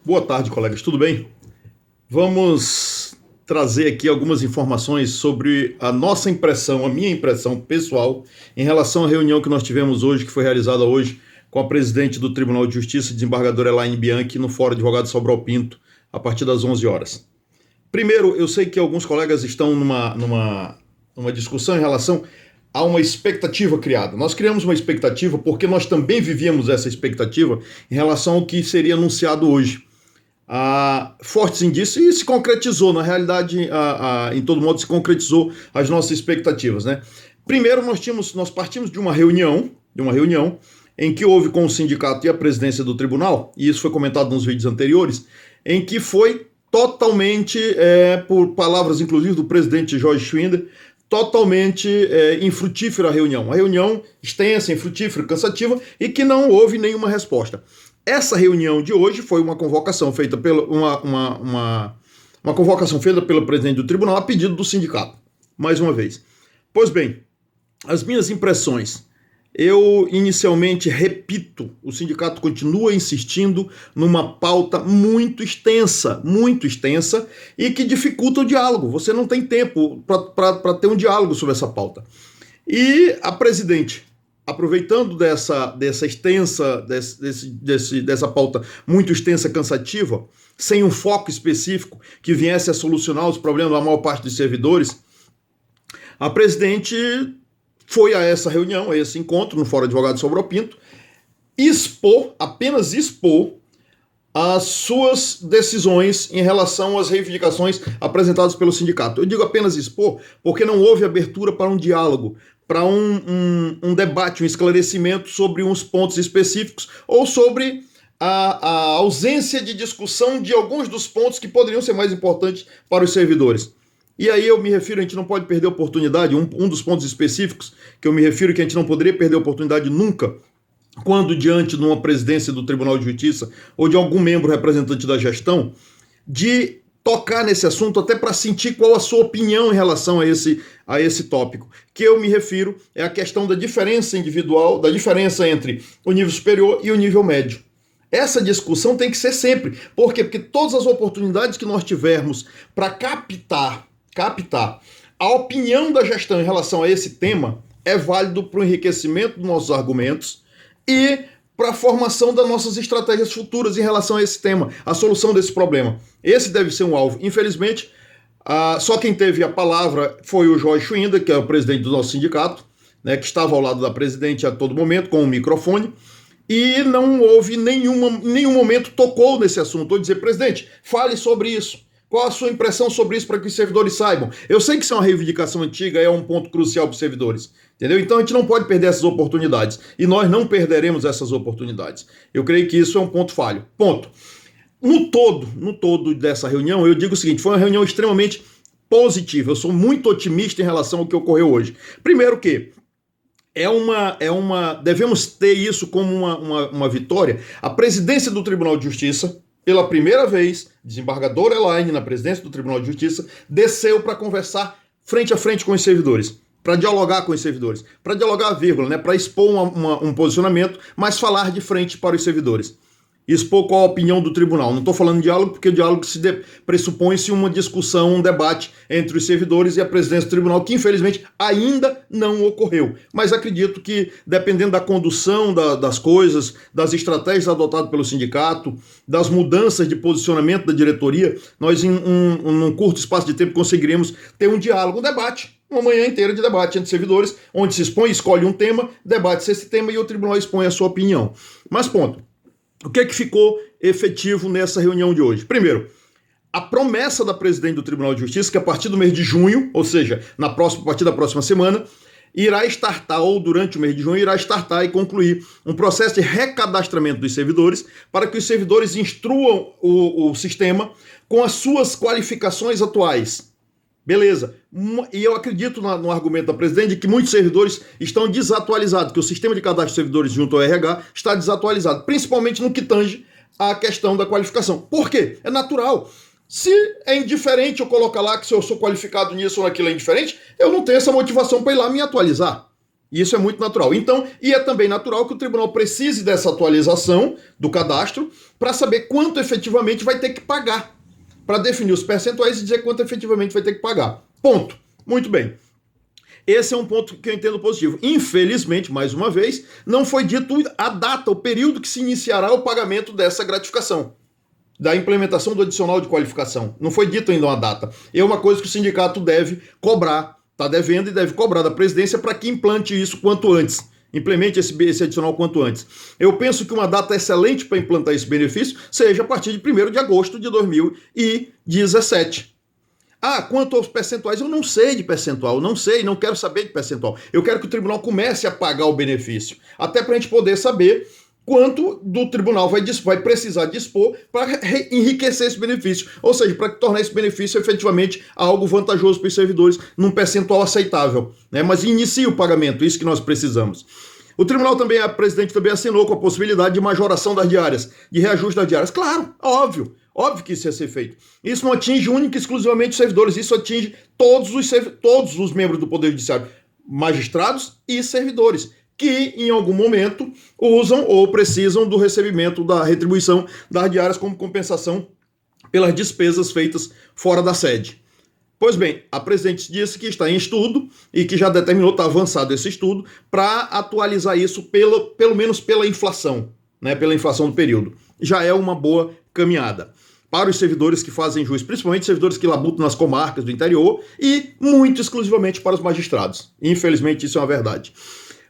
Boa tarde, colegas, tudo bem? Vamos trazer aqui algumas informações sobre a nossa impressão, a minha impressão pessoal, em relação à reunião que nós tivemos hoje, que foi realizada hoje com a presidente do Tribunal de Justiça, desembargadora Elaine Bianchi, no Fórum Advogado Sobral Pinto, a partir das 11 horas. Primeiro, eu sei que alguns colegas estão numa discussão em relação a uma expectativa criada. Nós criamos uma expectativa porque nós também vivíamos essa expectativa em relação ao que seria anunciado hoje. Fortes indícios, e se concretizou, na realidade, em todo modo, se concretizou as nossas expectativas, né? Primeiro, nós partimos de uma reunião em que houve com o sindicato e a presidência do tribunal, e isso foi comentado nos vídeos anteriores, em que foi totalmente, por palavras inclusive do presidente Jorge Schwinder, totalmente infrutífera a reunião. Uma reunião extensa, infrutífera, cansativa, e que não houve nenhuma resposta. Essa reunião de hoje foi uma convocação feita uma convocação feita pelo presidente do tribunal a pedido do sindicato, mais uma vez. Pois bem, as minhas impressões. Eu inicialmente repito, o sindicato continua insistindo numa pauta muito extensa e que dificulta o diálogo. Você não tem tempo para ter um diálogo sobre essa pauta. E a presidente, aproveitando dessa pauta muito extensa, cansativa, sem um foco específico que viesse a solucionar os problemas da maior parte dos servidores, a presidente foi a essa reunião, a esse encontro no Fórum Advogado Sobral Pinto, apenas expor as suas decisões em relação às reivindicações apresentadas pelo sindicato. Eu digo apenas expor porque não houve abertura para um diálogo, para um debate, um esclarecimento sobre uns pontos específicos ou sobre a ausência de discussão de alguns dos pontos que poderiam ser mais importantes para os servidores. E aí eu me refiro, a gente não pode perder a oportunidade, um dos pontos específicos que eu me refiro que a gente não poderia perder a oportunidade nunca, quando diante de uma presidência do Tribunal de Justiça ou de algum membro representante da gestão, de tocar nesse assunto até para sentir qual a sua opinião em relação a esse tópico. Que eu me refiro é a questão da diferença individual, da diferença entre o nível superior e o nível médio. Essa discussão tem que ser sempre. Por quê? Porque todas as oportunidades que nós tivermos para captar a opinião da gestão em relação a esse tema é válido para o enriquecimento dos nossos argumentos e para a formação das nossas estratégias futuras em relação a esse tema, a solução desse problema. Esse deve ser um alvo. Infelizmente, só quem teve a palavra foi o Jorge Schwinder, que é o presidente do nosso sindicato, né, que estava ao lado da presidente a todo momento com o microfone, e não houve em nenhum momento tocou nesse assunto, ou dizer, presidente, fale sobre isso. Qual a sua impressão sobre isso para que os servidores saibam? Eu sei que isso é uma reivindicação antiga, é um ponto crucial para os servidores, entendeu? Então a gente não pode perder essas oportunidades, e nós não perderemos essas oportunidades. Eu creio que isso é um ponto falho. Ponto. No todo dessa reunião, eu digo o seguinte, foi uma reunião extremamente positiva, eu sou muito otimista em relação ao que ocorreu hoje. Primeiro que devemos ter isso como uma vitória. A presidência do Tribunal de Justiça, pela primeira vez, desembargadora Elaine, na presidência do Tribunal de Justiça, desceu para conversar frente a frente com os servidores, para dialogar com os servidores, para dialogar, vírgula, né, para expor um posicionamento, mas falar de frente para os servidores. Expor qual a opinião do tribunal. Não estou falando de diálogo, porque o diálogo pressupõe-se uma discussão, um debate entre os servidores e a presidência do tribunal, que infelizmente ainda não ocorreu. Mas acredito que, dependendo da condução das coisas, das estratégias adotadas pelo sindicato, das mudanças de posicionamento da diretoria, nós em um curto espaço de tempo conseguiremos ter um diálogo, um debate. Uma manhã inteira de debate entre servidores, onde se expõe, escolhe um tema, debate-se esse tema e o tribunal expõe a sua opinião. Mas ponto. O que é que ficou efetivo nessa reunião de hoje? Primeiro, a promessa da presidente do Tribunal de Justiça, que a partir do mês de junho, ou seja, a partir da próxima semana, irá startar, ou durante o mês de junho, irá startar e concluir um processo de recadastramento dos servidores para que os servidores instruam o sistema com as suas qualificações atuais. Beleza. E eu acredito no argumento da presidente de que muitos servidores estão desatualizados, que o sistema de cadastro de servidores junto ao RH está desatualizado, principalmente no que tange à questão da qualificação. Por quê? É natural. Se é indiferente eu colocar lá que se eu sou qualificado nisso ou naquilo é indiferente, eu não tenho essa motivação para ir lá me atualizar. E isso é muito natural. Então, e é também natural que o tribunal precise dessa atualização do cadastro para saber quanto efetivamente vai ter que pagar, para definir os percentuais e dizer quanto efetivamente vai ter que pagar. Ponto. Muito bem. Esse é um ponto que eu entendo positivo. Infelizmente, mais uma vez, não foi dito a data, o período que se iniciará o pagamento dessa gratificação, da implementação do adicional de qualificação. Não foi dito ainda uma data. É uma coisa que o sindicato deve cobrar, está devendo e deve cobrar da presidência para que implante isso quanto antes. Implemente esse adicional quanto antes. Eu penso que uma data excelente para implantar esse benefício seja a partir de 1º de agosto de 2017. Quanto aos percentuais, eu não sei de percentual, não quero saber de percentual. Eu quero que o tribunal comece a pagar o benefício, até para a gente poder saber quanto do tribunal vai precisar dispor para enriquecer esse benefício, ou seja, para tornar esse benefício efetivamente algo vantajoso para os servidores num percentual aceitável, né? Mas inicie o pagamento, isso que nós precisamos. O tribunal também, a presidente também assinou com a possibilidade de majoração das diárias, de reajuste das diárias. Claro, óbvio que isso ia ser feito. Isso não atinge única e exclusivamente os servidores, isso atinge todos os membros do Poder Judiciário, magistrados e servidores, que em algum momento usam ou precisam do recebimento da retribuição das diárias como compensação pelas despesas feitas fora da sede. Pois bem, a presidente disse que está em estudo e que já determinou, está avançado esse estudo, para atualizar isso pelo menos pela inflação, né, pela inflação do período. Já é uma boa caminhada para os servidores que fazem jus, principalmente servidores que labutam nas comarcas do interior e muito exclusivamente para os magistrados. Infelizmente isso é uma verdade.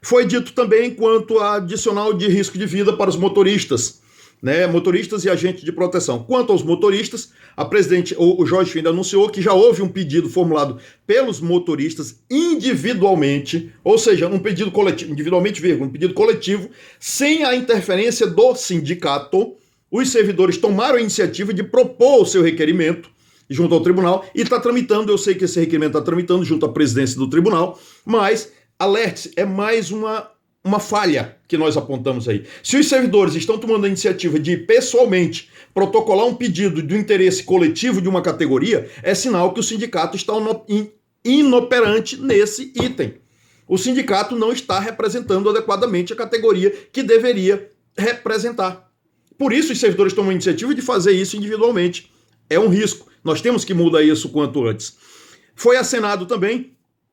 Foi dito também quanto a adicional de risco de vida para os motoristas, né, motoristas e agentes de proteção. Quanto aos motoristas, a presidente, o Jorge Fenda, anunciou que já houve um pedido formulado pelos motoristas individualmente, ou seja, um pedido coletivo, individualmente, um pedido coletivo, sem a interferência do sindicato. Os servidores tomaram a iniciativa de propor o seu requerimento junto ao tribunal e está tramitando. Eu sei que esse requerimento está tramitando junto à presidência do tribunal, mas alerte-se, é mais uma falha que nós apontamos aí. Se os servidores estão tomando a iniciativa de pessoalmente protocolar um pedido do interesse coletivo de uma categoria, é sinal que o sindicato está inoperante nesse item. O sindicato não está representando adequadamente a categoria que deveria representar. Por isso os servidores tomam a iniciativa de fazer isso individualmente. É um risco. Nós temos que mudar isso quanto antes. Foi acenado também.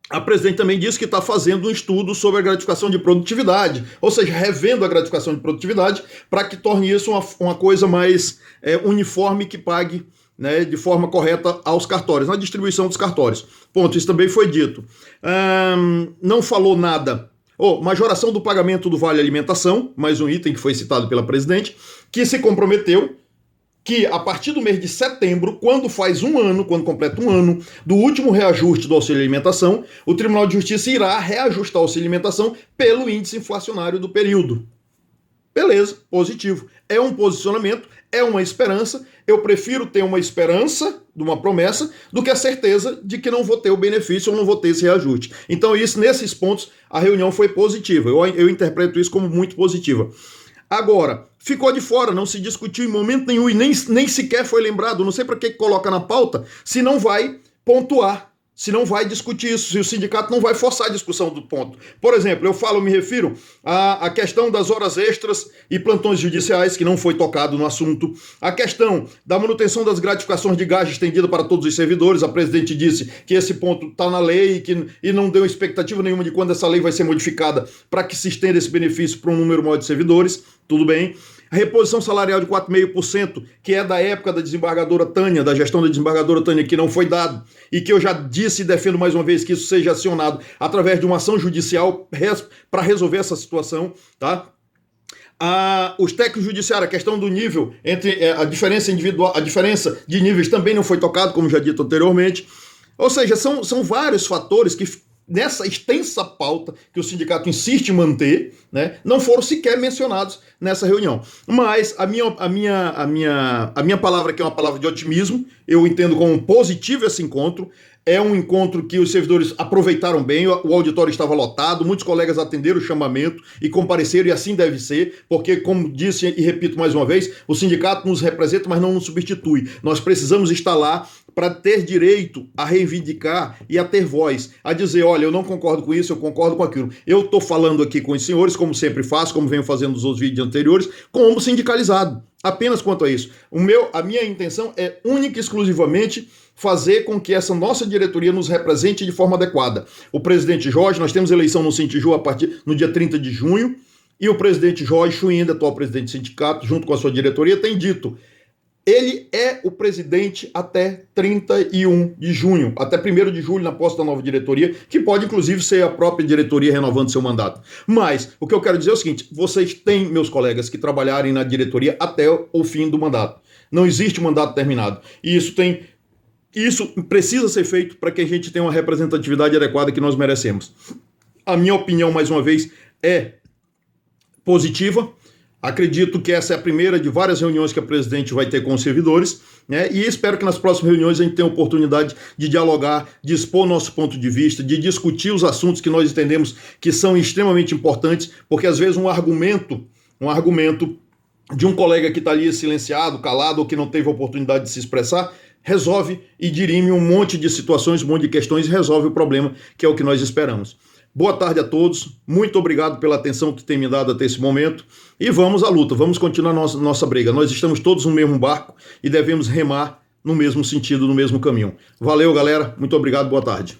A presidente também disse que está fazendo um estudo sobre a gratificação de produtividade, ou seja, revendo a gratificação de produtividade para que torne isso uma coisa mais uniforme, que pague, né, de forma correta aos cartórios, na distribuição dos cartórios. Ponto, isso também foi dito. Não falou nada. Majoração do pagamento do Vale Alimentação, mais um item que foi citado pela presidente, que se comprometeu que a partir do mês de setembro, quando completa um ano do último reajuste do auxílio alimentação, o Tribunal de Justiça irá reajustar o auxílio alimentação pelo índice inflacionário do período. Beleza, positivo. É um posicionamento, é uma esperança. Eu prefiro ter uma esperança de uma promessa do que a certeza de que não vou ter o benefício ou não vou ter esse reajuste. Então, nesses pontos, a reunião foi positiva. Eu interpreto isso como muito positiva. Agora, ficou de fora, não se discutiu em momento nenhum e nem sequer foi lembrado. Não sei para que coloca na pauta se não vai pontuar, se não vai discutir isso, se o sindicato não vai forçar a discussão do ponto. Por exemplo, me refiro à questão das horas extras e plantões judiciais, que não foi tocado no assunto, a questão da manutenção das gratificações de gás estendida para todos os servidores. A presidente disse que esse ponto está na lei e não deu expectativa nenhuma de quando essa lei vai ser modificada para que se estenda esse benefício para um número maior de servidores. Tudo bem. A reposição salarial de 4,5%, que é da época da desembargadora Tânia, da gestão da desembargadora Tânia, que não foi dado, e que eu já disse e defendo mais uma vez que isso seja acionado através de uma ação judicial para resolver essa situação, tá? Os técnicos judiciários, a questão do nível, entre a diferença individual, a diferença de níveis também não foi tocado, como já dito anteriormente. Ou seja, são vários fatores que, nessa extensa pauta que o sindicato insiste em manter, né, não foram sequer mencionados nessa reunião. Mas a minha palavra, que é uma palavra de otimismo, eu entendo como positivo esse encontro. É um encontro que os servidores aproveitaram bem, o auditório estava lotado, muitos colegas atenderam o chamamento e compareceram, e assim deve ser, porque, como disse e repito mais uma vez, o sindicato nos representa, mas não nos substitui. Nós precisamos estar lá para ter direito a reivindicar e a ter voz, a dizer, olha, eu não concordo com isso, eu concordo com aquilo. Eu estou falando aqui com os senhores, como sempre faço, como venho fazendo nos outros vídeos anteriores, como sindicalizado. Apenas quanto a isso. A minha intenção é única e exclusivamente fazer com que essa nossa diretoria nos represente de forma adequada. O presidente Jorge, nós temos eleição no Sintiju no dia 30 de junho, e o presidente Jorge Chuinda, atual presidente do sindicato, junto com a sua diretoria, tem dito, ele é o presidente até 31 de junho, até 1º de julho, na posse da nova diretoria, que pode inclusive ser a própria diretoria renovando seu mandato. Mas o que eu quero dizer é o seguinte, vocês têm, meus colegas, que trabalharem na diretoria até o fim do mandato. Não existe mandato terminado. E isso precisa ser feito para que a gente tenha uma representatividade adequada que nós merecemos. A minha opinião, mais uma vez, é positiva. Acredito que essa é a primeira de várias reuniões que a presidente vai ter com os servidores, né? E espero que nas próximas reuniões a gente tenha a oportunidade de dialogar, de expor nosso ponto de vista, de discutir os assuntos que nós entendemos que são extremamente importantes, porque às vezes um argumento de um colega que está ali silenciado, calado, ou que não teve a oportunidade de se expressar, resolve e dirime um monte de situações, um monte de questões e resolve o problema, que é o que nós esperamos. Boa tarde a todos, muito obrigado pela atenção que tem me dado até esse momento e vamos à luta, vamos continuar nossa briga. Nós estamos todos no mesmo barco e devemos remar no mesmo sentido, no mesmo caminho. Valeu, galera, muito obrigado, boa tarde.